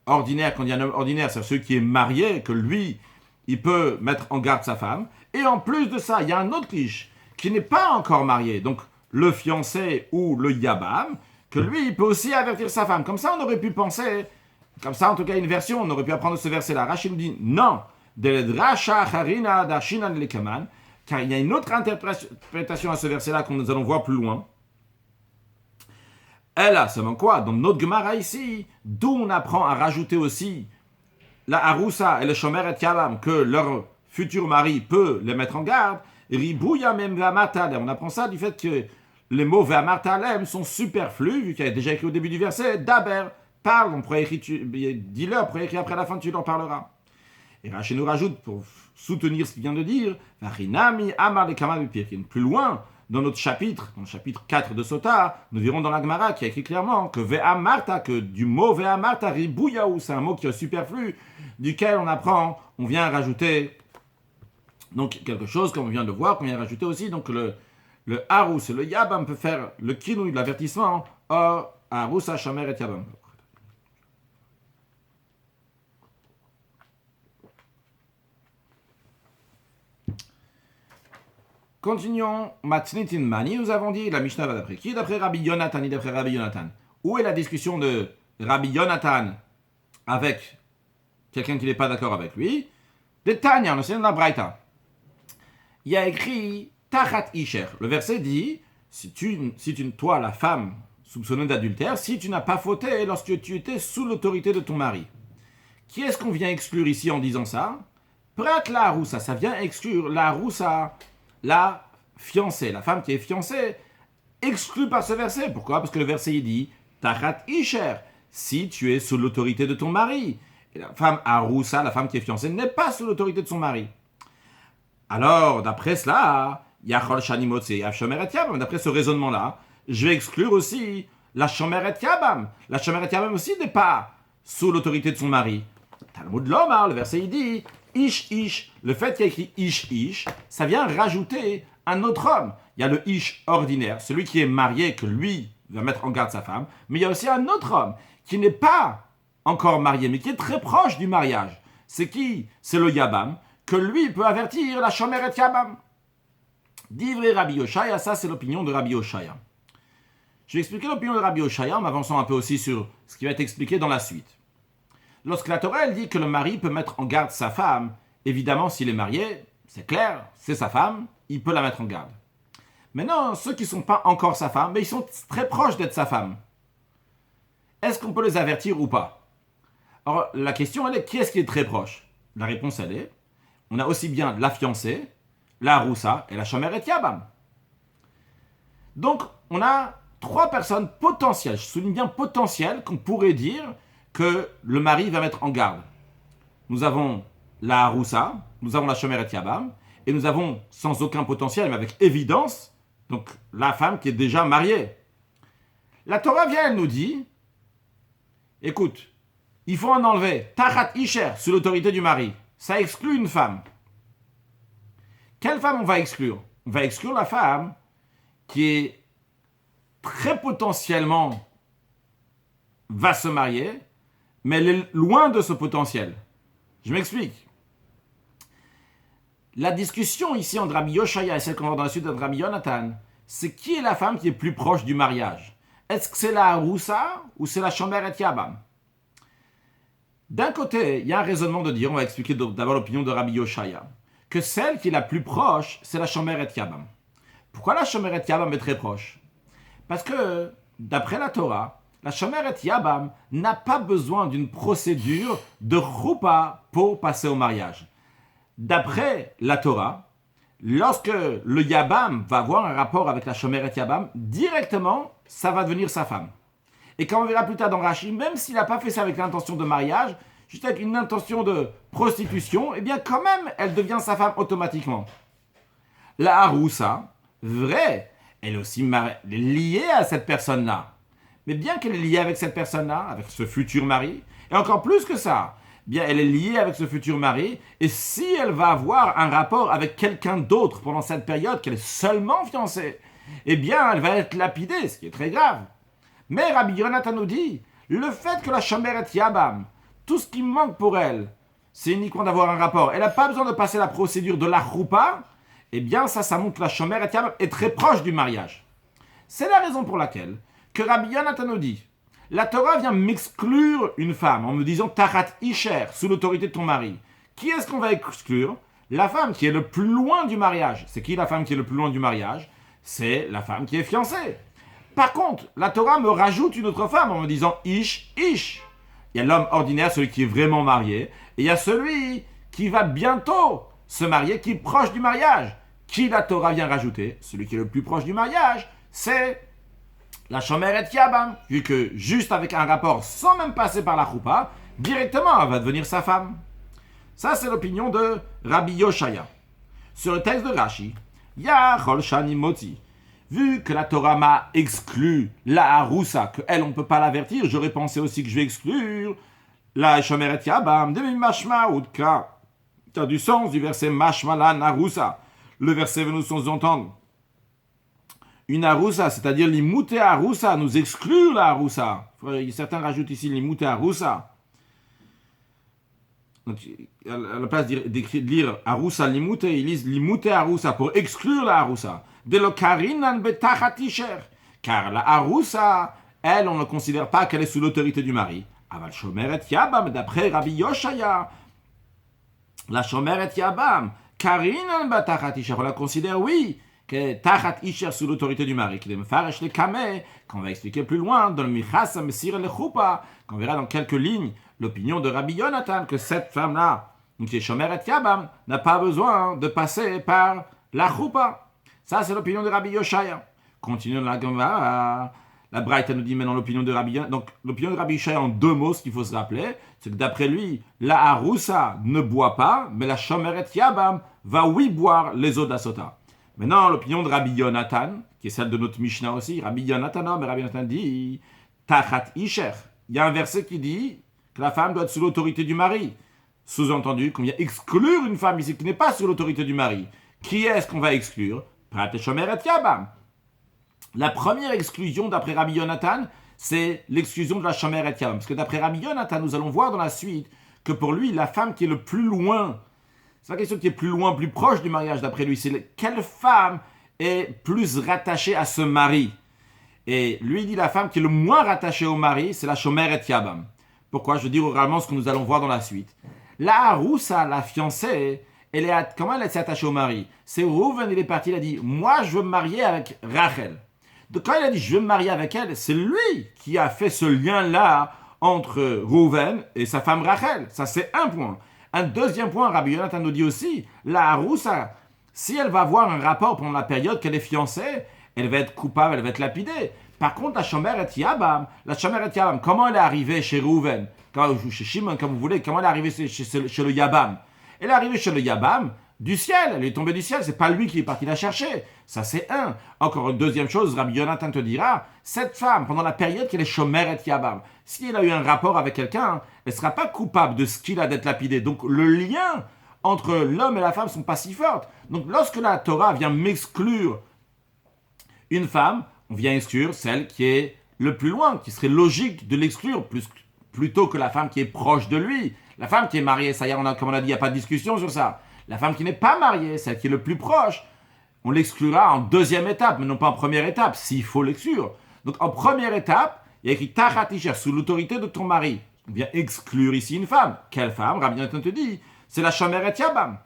ordinaire, quand il y a un homme ordinaire, c'est celui qui est marié, que lui, il peut mettre en garde sa femme. Et en plus de ça, il y a un autre ish qui n'est pas encore marié, donc le fiancé ou le yabam, que lui, il peut aussi avertir sa femme. Comme ça, on aurait pu penser, comme ça, en tout cas, une version, on aurait pu apprendre ce verset-là. Rachid nous dit, non, car il y a une autre interprétation à ce verset-là que nous allons voir plus loin. Elle a seulement quoi? Dans notre Gemara ici, d'où on apprend à rajouter aussi la Arousa et le Shomer et Yabam, que leur futur mari peut les mettre en garde. Ribouya même Ve'amartalem. On apprend ça du fait que les mots Ve'amartalem sont superflus, vu qu'il y a déjà écrit au début du verset, Daber, parle, on pourrait écrire, dis-leur, on pourrait écrire après la fin, tu leur parleras. Et Rachid nous rajoute, pour soutenir ce qu'il vient de dire, Varinami Amar le Kama Bipirkin. Plus loin, dans notre chapitre, dans le chapitre 4 de Sota, nous verrons dans la Gemara qui a écrit clairement que Ve'amarta, que du mot Ve'amarta, Ribouyaou, c'est un mot qui est superflu, duquel on apprend, on vient rajouter donc quelque chose, comme on vient de le voir, qu'on vient rajouter aussi, donc le Harous et le Yabam peut faire le kinouï, l'avertissement, or Harous à Shomer et Yabam. Continuons. Matnitin Mani, nous avons dit, la Mishnah va d'après qui? D'après Rabbi Yonatan et d'après Rabbi Yonatan. Où est la discussion de Rabbi Yonatan avec quelqu'un qui n'est pas d'accord avec lui? De Tanya, on enseigne la Braïta. Il y a écrit Tachat Isher. Le verset dit, toi, la femme soupçonnée d'adultère, si tu n'as pas fauté lorsque tu étais sous l'autorité de ton mari. Qui est-ce qu'on vient exclure ici en disant ça? Prat la Arousa, ça vient exclure la Arousa, la fiancée, la femme qui est fiancée, exclue par ce verset. Pourquoi? Parce que le verset il dit Tachat Isher, si tu es sous l'autorité de ton mari. Et la femme Arousa, la femme qui est fiancée, n'est pas sous l'autorité de son mari. Alors, d'après cela, Yachol Shanimotse, Shomer et Yabam, d'après ce raisonnement-là, je vais exclure aussi la Shomer et Yabam. La Shomer et Yabam aussi n'est pas sous l'autorité de son mari. Talmud Lomar, le verset il dit Ish Ish. Le fait qu'il y a écrit Ish Ish, ça vient rajouter un autre homme. Il y a le Ish ordinaire, celui qui est marié, que lui va mettre en garde sa femme, mais il y a aussi un autre homme qui n'est pas encore marié, mais qui est très proche du mariage. C'est qui? C'est le Yabam, que lui peut avertir la Shomer et Yabam. Divrei Rabbi Yoshaya, ça c'est l'opinion de Rabbi Yoshaya. Je vais expliquer l'opinion de Rabbi Yoshaya en m'avançant un peu aussi sur ce qui va être expliqué dans la suite. Lorsque la Torah elle dit que le mari peut mettre en garde sa femme, évidemment s'il est marié, c'est clair, c'est sa femme, il peut la mettre en garde. Maintenant, ceux qui ne sont pas encore sa femme, mais ils sont très proches d'être sa femme. Est-ce qu'on peut les avertir ou pas? Alors la question elle est, qui est-ce qui est très proche? La réponse elle est, on a aussi bien la fiancée, la Arousa et la Shomer et Yabam. Donc, on a 3 personnes potentielles, je souligne bien potentielles, qu'on pourrait dire que le mari va mettre en garde. Nous avons la Arousa, nous avons la Shomer et Yabam, et nous avons, sans aucun potentiel, mais avec évidence, donc la femme qui est déjà mariée. La Torah vient, elle nous dit, écoute, il faut en enlever Tachat Isher, sous l'autorité du mari. Ça exclut une femme. Quelle femme on va exclure? On va exclure la femme qui est très potentiellement va se marier, mais elle est loin de ce potentiel. Je m'explique. La discussion ici entre Rabbi Yoshaya et celle qu'on va dans la suite de Rabbi Yonatan, c'est qui est la femme qui est plus proche du mariage? Est-ce que c'est la Arousa ou c'est la Shomer et Yabam? D'un côté, il y a un raisonnement de dire, on va expliquer d'abord l'opinion de Rabbi Yoshaya, que celle qui est la plus proche, c'est la Shomer et Yabam. Pourquoi la Shomer et Yabam est très proche? Parce que, d'après la Torah la Shomeret Yabam n'a pas besoin d'une procédure de choupa pour passer au mariage. D'après la Torah, lorsque le Yabam va avoir un rapport avec la Shomeret Yabam, directement, ça va devenir sa femme. Et comme on verra plus tard dans Rashi, même s'il n'a pas fait ça avec l'intention de mariage, juste avec une intention de prostitution, eh bien quand même, elle devient sa femme automatiquement. La Haroussa, vrai, elle est aussi liée à cette personne-là. Mais bien qu'elle est liée avec cette personne-là, avec ce futur mari, et encore plus que ça, bien elle est liée avec ce futur mari, et si elle va avoir un rapport avec quelqu'un d'autre pendant cette période, qu'elle est seulement fiancée, eh bien elle va être lapidée, ce qui est très grave. Mais Rabbi Yonatan nous dit, le fait que la Shomeret Yabam, tout ce qui manque pour elle, c'est uniquement d'avoir un rapport. Elle n'a pas besoin de passer la procédure de la choupa. Eh bien, ça montre que la Shomeret Yabam est très proche du mariage. C'est la raison pour laquelle que Rabbi Yonatan nous dit, la Torah vient m'exclure une femme en me disant Tachat Isher, sous l'autorité de ton mari. Qui est-ce qu'on va exclure? La femme qui est le plus loin du mariage. C'est qui la femme qui est le plus loin du mariage? C'est la femme qui est fiancée. Par contre, la Torah me rajoute une autre femme en me disant Ish. Il y a l'homme ordinaire, celui qui est vraiment marié, et il y a celui qui va bientôt se marier, qui est proche du mariage. Qui la Torah vient rajouter? Celui qui est le plus proche du mariage, c'est la Shomeret Yabam, vu que juste avec un rapport, sans même passer par la choupa, directement elle va devenir sa femme. Ça, c'est l'opinion de Rabbi Yoshaya. Sur le texte de Rashi, Yachol Shani Moti. Vu que la Torah m'a exclu la Haroussa, qu'elle, on ne peut pas l'avertir, j'aurais pensé aussi que je vais exclure la Shomeret Yabam, de Mashma Udka. Tu as du sens du verset Mashmalan Haroussa. Le verset veut nous sous-entendre. Une Haroussa, c'est-à-dire l'imouté Haroussa, nous exclure la Haroussa. Certains rajoutent ici l'imouté Haroussa. Donc, à la place de lire Haroussa l'imouté, ils lisent l'imouté Haroussa pour exclure la Haroussa. De lo karinan betachat isher. Car la Haroussa, elle, on ne considère pas qu'elle est sous l'autorité du mari. Aval Shomeret Yabam, d'après Rabbi Yoshaya, la Shomeret Yabam, karinan betachat isher, on la considère, oui, que tachat isher sous l'autorité du mari. Qu'il est mefaresh le kameh, qu'on va expliquer plus loin, dans le michas mesir le choupa, qu'on verra dans quelques lignes l'opinion de Rabbi Yonatan, que cette femme-là, qui est Shomeret Yabam, n'a pas besoin de passer par la choupa. Ça, c'est l'opinion de Rabbi Yoshaya. Continuons la Gemara. La Braïta nous dit maintenant l'opinion de Rabbi Yoshaya. Donc, l'opinion de Rabbi Yoshaya en deux mots, ce qu'il faut se rappeler, c'est que d'après lui, la Haroussa ne boit pas, mais la Shomeret Yabam va oui boire les eaux d'Asota. Maintenant, l'opinion de Rabbi Yonatan, qui est celle de notre Mishnah aussi, Rabbi Yonatan dit Tachat Isher. Il y a un verset qui dit que la femme doit être sous l'autorité du mari. Sous-entendu qu'on vient exclure une femme ici qui n'est pas sous l'autorité du mari. Qui est-ce qu'on va exclure? La première exclusion d'après Rabbi Yonatan, c'est l'exclusion de la Shomeret Yabam. Parce que d'après Rabbi Yonatan, nous allons voir dans la suite que pour lui, la femme qui est le plus loin, c'est pas question qui est plus loin, plus proche du mariage d'après lui, c'est quelle femme est plus rattachée à ce mari. Et lui dit la femme qui est le moins rattachée au mari, c'est la Shomeret Yabam. Pourquoi? Je dis oralement ce que nous allons voir dans la suite. La Haroussa, la fiancée, comment elle s'est attachée au mari? C'est Reuven, il est parti, il a dit, moi je veux me marier avec Rachel. Donc quand il a dit, je veux me marier avec elle, c'est lui qui a fait ce lien-là entre Reuven et sa femme Rachel. Ça, c'est un point. Un deuxième point, Rabbi Yonatan nous dit aussi, la Haroussa, si elle va avoir un rapport pendant la période qu'elle est fiancée, elle va être coupable, elle va être lapidée. Par contre, la Shomeret Yabam, comment elle est arrivée chez Reuven, chez Shimon, comme vous voulez, comment elle est arrivée chez le Yabam? Elle est arrivée chez le Yabam du ciel, elle est tombée du ciel, c'est pas lui qui est parti la chercher. Ça, c'est un. Encore une deuxième chose, Rabbi Yonatan te dira, cette femme, pendant la période qu'elle est Shomeret Yabam, si elle a eu un rapport avec quelqu'un, elle ne sera pas coupable de ce qu'il a d'être lapidé. Donc, le lien entre l'homme et la femme ne sont pas si fortes. Donc, lorsque la Torah vient m'exclure une femme, on vient exclure celle qui est le plus loin, qui serait logique de l'exclure, plutôt que la femme qui est proche de lui. La femme qui est mariée, ça y est, comme on a dit, il n'y a pas de discussion sur ça. La femme qui n'est pas mariée, celle qui est le plus proche, on l'exclura en deuxième étape, mais non pas en première étape, s'il faut l'exclure. Donc en première étape, il y a écrit Tachat Isher, sous l'autorité de ton mari. On vient exclure ici une femme. Quelle femme? Rabbi Yonatan te dit, c'est la Shomeret Yabam.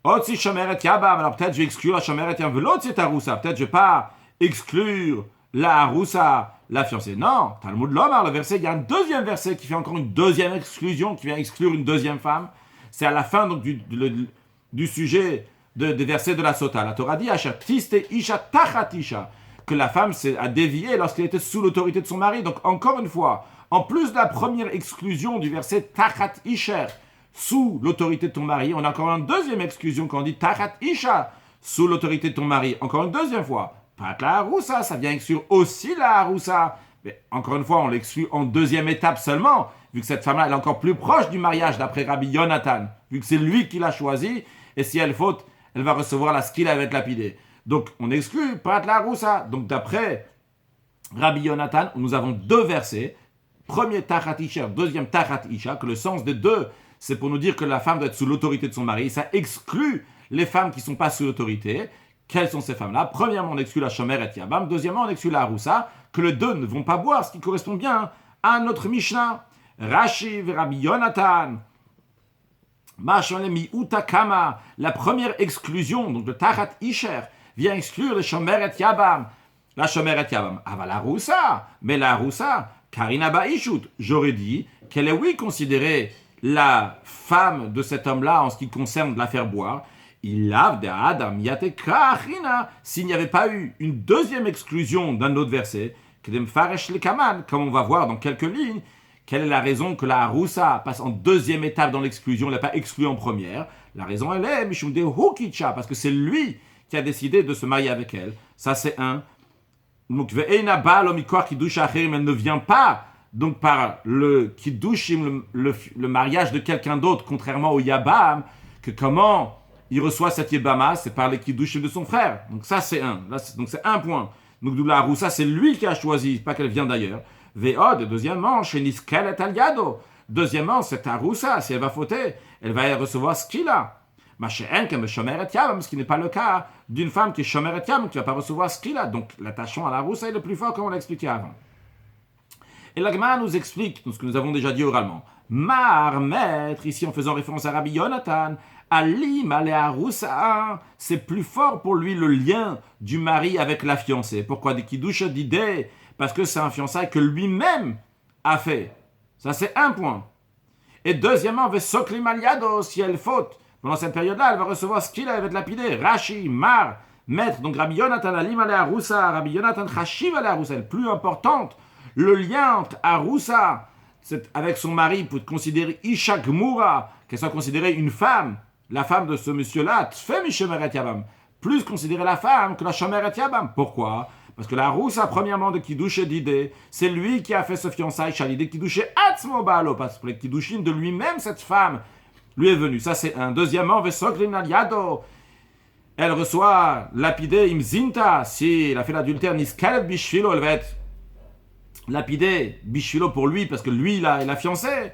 Otsi Shomeret Yabam, alors peut-être je vais exclure la Shomeret Yabam, l'autre c'est Haroussa, peut-être je ne vais pas exclure la Haroussa, la fiancée. Non, Talmud Lomar, le verset, il y a un deuxième verset qui fait encore une deuxième exclusion, qui vient exclure une deuxième femme. C'est à la fin donc, du sujet des versets de la Sota. La Torah dit Asher tiste isha tachat isha, que la femme a dévié lorsqu'elle était sous l'autorité de son mari. Donc encore une fois, en plus de la première exclusion du verset tachat isher, sous l'autorité de ton mari, on a encore une deuxième exclusion quand on dit tachat isha, sous l'autorité de ton mari. Encore une deuxième fois. Pas la haroussa, ça vient exclure aussi la haroussa. Mais encore une fois, on l'exclut en deuxième étape seulement, vu que cette femme-là elle est encore plus proche du mariage d'après Rabbi Yonatan, vu que c'est lui qui l'a choisi, et si elle faute, elle va recevoir la skila, elle va être lapidée. Donc, on exclut pas la haroussa. Donc, d'après Rabbi Yonatan, nous avons deux versets. Premier tachat isha, deuxième tachat isha, que le sens des deux, c'est pour nous dire que la femme doit être sous l'autorité de son mari. Ça exclut les femmes qui ne sont pas sous l'autorité. Quelles sont ces femmes-là? Premièrement, on exclut la shomer et yabam. Deuxièmement, on exclut la haroussa, que les deux ne vont pas boire, ce qui correspond bien à notre Mishnah. Rashi et Rabbi Yonatan. La première exclusion, donc le tachat isher, vient exclure le shomer et yabam. La shomer et yabam. Ah, la haroussa. Mais la haroussa, karina ba'ishut. J'aurais dit qu'elle est, oui, considérée la femme de cet homme-là en ce qui concerne l'affaire boire. Il lave de Adam Yateka Achina, s'il n'y avait pas eu une deuxième exclusion d'un autre verset, comme on va voir dans quelques lignes, quelle est la raison que la Haroussa passe en deuxième étape dans l'exclusion, elle n'a pas exclu en première. La raison, elle est Mishum de Hukicha, parce que c'est lui qui a décidé de se marier avec elle. Ça, c'est un. Donc, elle ne vient pas donc par le Kiddushim, le mariage de quelqu'un d'autre, contrairement au Yabam, que comment il reçoit cette Yebama, c'est par les Kiddushim de son frère. Donc ça, c'est un. Donc c'est un point. Donc la Haroussa, c'est lui qui a choisi, pas qu'elle vient d'ailleurs. Ve'od, deuxièmement, chez Niskelet al-Yado. Deuxièmement, cette Haroussa, si elle va fauter, elle va recevoir ce qu'il a. Ce qui n'est pas le cas d'une femme qui est shomer et yabam, qui ne va pas recevoir ce qu'il a. Donc l'attachement à la Haroussa est le plus fort, comme on l'a expliqué avant. Et la Gemara nous explique ce que nous avons déjà dit oralement. Mar, maître, ici en faisant référence à Rabbi Yonatan, Alim, Haroussa, c'est plus fort pour lui le lien du mari avec la fiancée. Pourquoi des kiddush d'idées? Parce que c'est un fiançailles que lui-même a fait. Ça, c'est un point. Et deuxièmement, Vesoklim aliado, si elle faute, pendant cette période-là, elle va recevoir ce qu'il a, elle va être lapidée. Rashi, Mar, maître, donc Rabbi Yonatan, Alim, Haroussa, Rabbi Yonatan, Chashiv, Haroussa, elle est plus importante. Le lien entre Haroussa avec son mari pour considérer Isha Gmura, qu'elle soit considérée une femme, la femme de ce monsieur-là, Tfemi Shomer et Yabam, plus considérer la femme que la Shomer et Yabam. Pourquoi? Parce que la Haroussa, premièrement, de Kiddush et d'idée, c'est lui qui a fait ce fiançailles, Chalidé Kiddush et Atzmo Baalo, parce que les Kiddushin de lui-même, cette femme, lui est venue. Ça, c'est un. Deuxièmement, Vesoglin Aliado, elle reçoit lapidé Imzinta, si elle a fait l'adultère, Niskelet Bishvilo, elle va être lapidé Bishvilo pour lui, parce que lui, il a fiancé.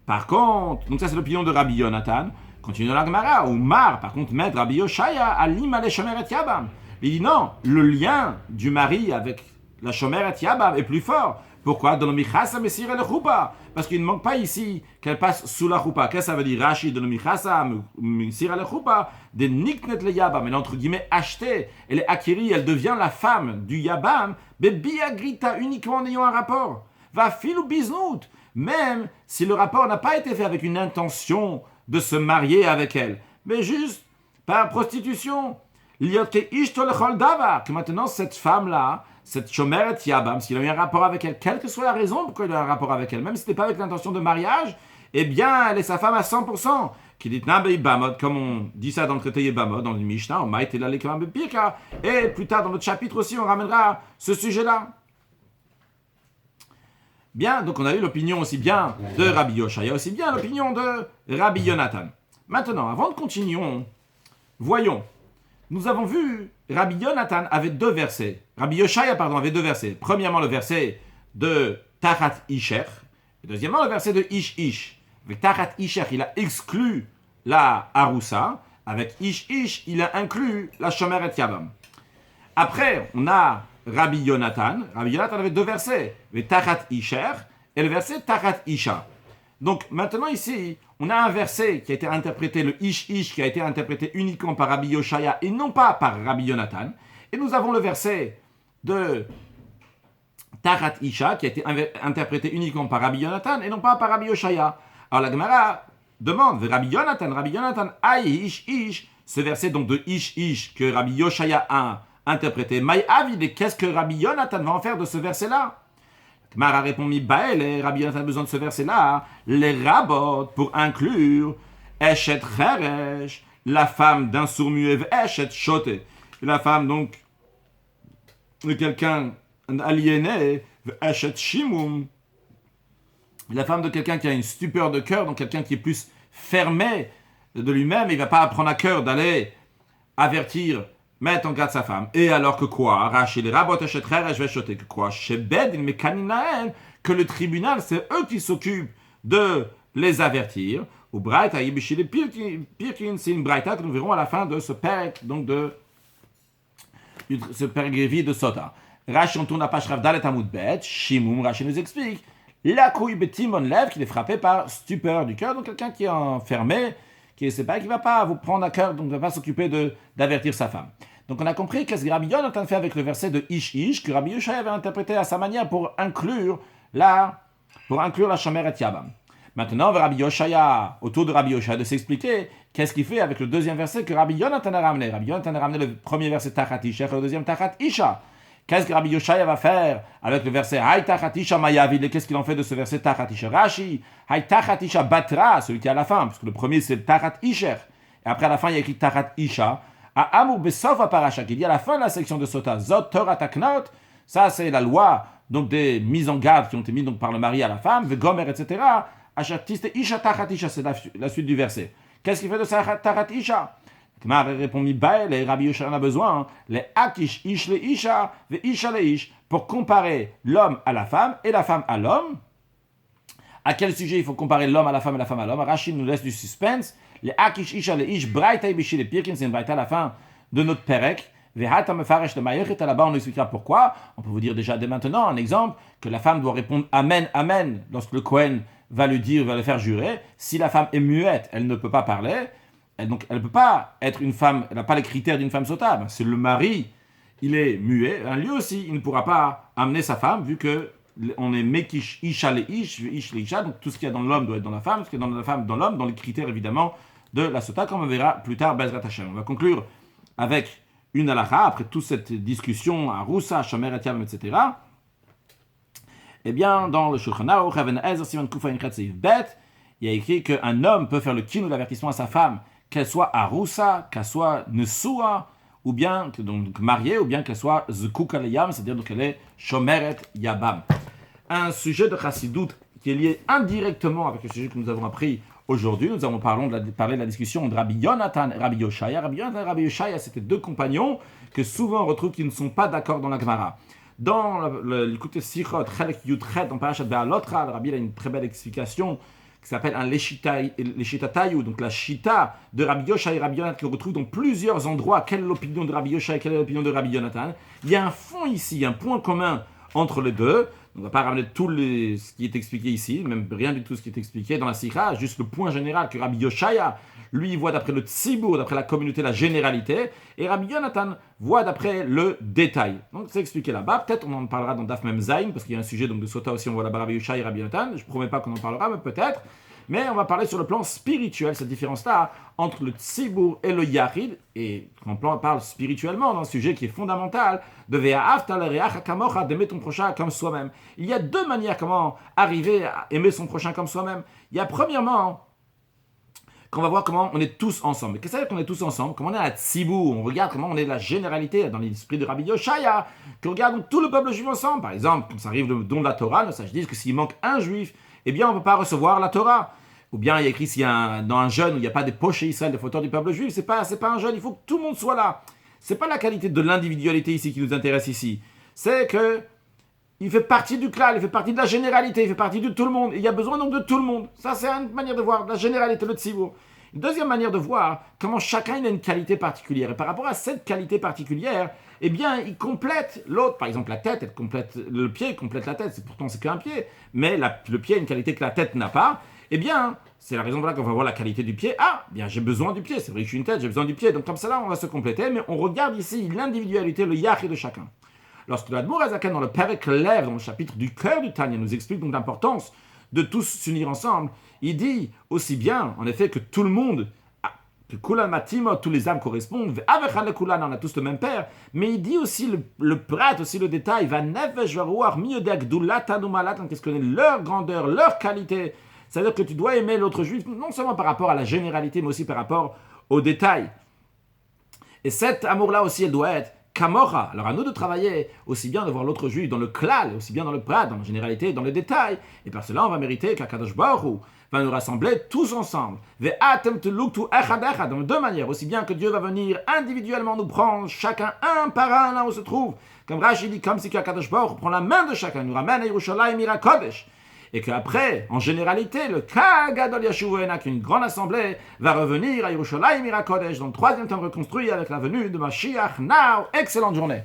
Par contre, donc ça, c'est l'opinion de Rabbi Yonatan. Continue dans la Gemara, ou Mar, par contre, maître Rabbi Yoshaya, Alim ale Shomer et Yabam. Il dit non, le lien du mari avec la Shomer et Yabam est plus fort. Pourquoi? Dans le Michasa Messire le Choupa. Parce qu'il ne manque pas ici qu'elle passe sous la Choupa. Qu'est-ce que ça veut dire? Rashi, dans le Michasa Messire le Choupa, des Niknet le Yabam. Elle est entre guillemets achetée, elle est acquérie, elle devient la femme du Yabam, mais Biagrita uniquement en ayant un rapport. Va filou biznout. Même si le rapport n'a pas été fait avec une intention de se marier avec elle, mais juste par prostitution. Que maintenant cette femme-là, cette Shomer et Yabam, s'il a eu un rapport avec elle, quelle que soit la raison pourquoi il a eu un rapport avec elle, même si ce n'était pas avec l'intention de mariage, eh bien elle est sa femme à 100%. Qui dit comme on dit ça dans le traité Yebamot, dans le Mishnah, et plus tard dans notre chapitre aussi, on ramènera ce sujet-là. Bien, donc on a eu l'opinion aussi bien de Rabbi Yoshaya, aussi bien l'opinion de Rabbi Yonatan. Maintenant, avant de continuer, voyons. Nous avons vu, Rabbi Yonatan avait deux versets. Rabbi Yoshaya, avait deux versets. Premièrement, le verset de Tachat Isher. Et deuxièmement, le verset de Ish Ish. Avec Tachat Isher, il a exclu la Haroussa. Avec Ish Ish, il a inclus la Shomer et Yabam. Après, on a Rabbi Yonatan. Rabbi Yonatan avait deux versets. Le Tachat Isher et le verset Tachat Isha. Donc maintenant ici, on a un verset qui a été interprété, le Ish Ish, qui a été interprété uniquement par Rabbi Yoshaya et non pas par Rabbi Yonatan. Et nous avons le verset de Tachat Isha, qui a été interprété uniquement par Rabbi Yonatan et non pas par Rabbi Yoshaya. Alors la Gemara demande, Rabbi Yonatan, Aïe Ish, ce verset donc de Ish, que Rabbi Yoshaya a interprété. Maï Avid, qu'est-ce que Rabbi Yonatan va en faire de ce verset-là? Gemara répond, Mi Bael, et Rabbi Yonatan a besoin de ce verset-là, les rabot, pour inclure Eshet Cheresh, la femme d'un sourd-muet, Eshet Shote, la femme donc de quelqu'un aliéné, Eshet Shimum, la femme de quelqu'un qui a une stupeur de cœur, donc quelqu'un qui est plus fermé de lui-même, il ne va pas prendre à cœur d'aller avertir, mettre en garde sa femme. Et alors que quoi? Rachi les rabot Eshet Cheresh Veshote, que quoi? Chez Bedin Mekaninaen, que le tribunal, c'est eux qui s'occupent de les avertir. Ou Braïta, Yibishile Pirkin, c'est une Braïta que nous verrons à la fin de ce perek, donc de ce perek de Sota. Rashi, on tourne à page Rav Dalet Amud Bet, Shimum, Rashi nous explique, la couille Betimon lève, qu'il est frappé par stupeur du cœur, donc quelqu'un qui est enfermé, qui ne sait pas, qui ne va pas vous prendre à cœur, donc ne va pas s'occuper d'avertir sa femme. Donc on a compris qu'est-ce que Rabbi Yonatan fait avec le verset de Ish, que Rabbi Yoshaya avait interprété à sa manière pour inclure la Shomeret Yabam. Maintenant, Rabbi Yoshaya, autour de Rabbi Yoshaya, de s'expliquer qu'est-ce qu'il fait avec le deuxième verset que Rabbi Yonatan a ramené. Rabbi Yonatan a ramené le premier verset Tachat Isha et le deuxième Tachat Isha. Qu'est-ce que Rabbi Yoshaya va faire avec le verset Hay Tachat Isha Mayavid? Et qu'est-ce qu'il en fait de ce verset Tachat Isha? Rashi, Hay Tachat Isha Batra, celui qui est à la fin, parce que le premier c'est Tachat Isher. Et après à la fin, il y a écrit Tachat Isha. À Amou Besof Parasha, qui dit à la fin de la section de Sota, Zot Torah Taknaot, ça c'est la loi donc des mises en garde qui ont été mises donc par le mari à la femme, Vegomer, etc. Isha Tachat Isha, c'est la suite du verset. Qu'est-ce qu'il fait de Tachat Isha? Kmar répond Mibael, et Rabbi Yoshaya a besoin, les Akish Ish le Isha, ve Isha le Ish, pour comparer l'homme à la femme et la femme à l'homme. À quel sujet il faut comparer l'homme à la femme et la femme à l'homme? Rachid nous laisse du suspense. Les Akish Isha le Ish, Braïta Ibishi le Pirkin, c'est une Braïta à la fin de notre Perek. Vehata Mefaresh le Mayechet, là-bas on expliquera pourquoi. On peut vous dire déjà dès maintenant un exemple, que la femme doit répondre Amen, Amen, lorsque le Kohen va lui dire, va le faire jurer. Si la femme est muette, elle ne peut pas parler. Donc elle ne peut pas être une femme, elle n'a pas les critères d'une femme sota. C'est le mari, il est muet, lui aussi, il ne pourra pas amener sa femme, vu que on est mekish isha le ish le isha, donc tout ce qu'il y a dans l'homme doit être dans la femme, ce qu'il y a dans la femme dans l'homme, dans les critères évidemment de la sota, comme on verra plus tard, Bezrat Hashem. On va conclure avec une halakha, après toute cette discussion à Roussa, Shomer et Yavam, etc. Eh bien, dans le Shulchan Aruch, Even Ezer, Siman Kufa Inchet Seif Bet, il y a écrit qu'un homme peut faire le kinu d'avertissement à sa femme, qu'elle soit Aroussa, qu'elle soit Nesua, ou bien donc mariée, ou bien qu'elle soit Zukuk Aleyam, c'est-à-dire qu'elle est Shomeret Yabam. Un sujet de Chassidut qui est lié indirectement avec le sujet que nous avons appris aujourd'hui. Nous avons parlé de la discussion de Rabbi Yonatan et Rabbi Yoshaya. Rabbi Yonatan et Rabbi Yoshaya, c'était deux compagnons que souvent on retrouve qui ne sont pas d'accord dans la Gemara. Dans l'écoute Sichot, Chelek Yudchet, dans Parashat Be'alotra, le Rabbi a une très belle explication qui s'appelle un Leshitatayu, donc la Shita de Rabbi Yoshaya et Rabbi Yonatan, qu'on retrouve dans plusieurs endroits. Quelle est l'opinion de Rabbi Yoshaya, quelle est l'opinion de Rabbi Yonatan? Il y a un fond ici, un point commun entre les deux. On ne va pas ramener ce qui est expliqué ici, même rien du tout ce qui est expliqué dans la Sikha, juste le point général que Rabbi Yoshaya, lui, voit d'après le Tzibour, d'après la communauté, la généralité, et Rabbi Yonatan voit d'après le détail. Donc c'est expliqué là-bas, peut-être on en parlera dans Daf Mem Zayin, parce qu'il y a un sujet donc, de Sota aussi, on voit là-bas Rabbi Yoshaya et Rabbi Yonatan, je ne promets pas qu'on en parlera, mais peut-être. Mais on va parler sur le plan spirituel, cette différence-là entre le Tzibour et le Yachid, et quand on parle spirituellement dans un sujet qui est fondamental, de d'aimer ton prochain comme soi-même. Il y a deux manières comment arriver à aimer son prochain comme soi-même. Il y a premièrement, qu'on va voir comment on est tous ensemble. Qu'est-ce que ça veut dire qu'on est tous ensemble? Comment on est à Tzibour? On regarde comment on est la généralité dans l'esprit de Rabbi Yoshaya, qu'on regarde tout le peuple juif ensemble. Par exemple, quand ça arrive le don de la Torah, nos sages disent que s'il manque un juif, eh bien on ne peut pas recevoir la Torah. Ou bien il y a écrit dans un jeûne où il n'y a pas des poches chez Israël, des fauteurs du peuple juif, c'est pas un jeûne, il faut que tout le monde soit là. C'est pas la qualité de l'individualité ici qui nous intéresse ici. C'est que il fait partie du clan, il fait partie de la généralité, il fait partie de tout le monde. Et il y a besoin donc de tout le monde. Ça c'est une manière de voir la généralité, le tzibour. Une deuxième manière de voir comment chacun a une qualité particulière. Et par rapport à cette qualité particulière, eh bien, il complète l'autre. Par exemple, la tête, elle complète le pied, complète la tête. Pourtant, c'est qu'un pied. Mais le pied a une qualité que la tête n'a pas. Eh bien, c'est la raison pour laquelle on va voir la qualité du pied. Ah, bien, j'ai besoin du pied. C'est vrai que je suis une tête, j'ai besoin du pied. Donc, comme ça, là, on va se compléter. Mais on regarde ici l'individualité, le yachid de chacun. Lorsque l'Admour Azaken, dans le Perek Lev, dans le chapitre du cœur du Tanya, nous explique donc l'importance de tous s'unir ensemble, il dit aussi bien, en effet, que tout le monde, que Kulan Matimo, tous les âmes correspondent, Avechan le Kulan, on a tous le même père, mais il dit aussi le prat, aussi le détail, va nefesh varuach miyodek doulatanu malatan, qu'est-ce que leur grandeur, leur qualité. C'est-à-dire que tu dois aimer l'autre juif, non seulement par rapport à la généralité, mais aussi par rapport aux détails. Et cet amour-là aussi, elle doit être Kamora. Alors à nous de travailler aussi bien de voir l'autre juif dans le klal, aussi bien dans le prat, dans la généralité, dans le détail. Et par cela, on va mériter qu'Akadosh Baruch Hu va nous rassembler tous ensemble. Ve'atem teluktu echad echad, dans deux manières. Aussi bien que Dieu va venir individuellement nous prendre, chacun un par un, là où on se trouve. Comme Rashi dit, comme si Akadosh Baruch Hu prend la main de chacun, nous ramène à Yerushalayim Ira Kodesh. Et qu'après, en généralité, le Kagadol Yashuvuena, qui est une grande assemblée, va revenir à Yerushalayim Ira Kodesh, dans le troisième temple reconstruit avec la venue de Mashiach. Now, excellente journée.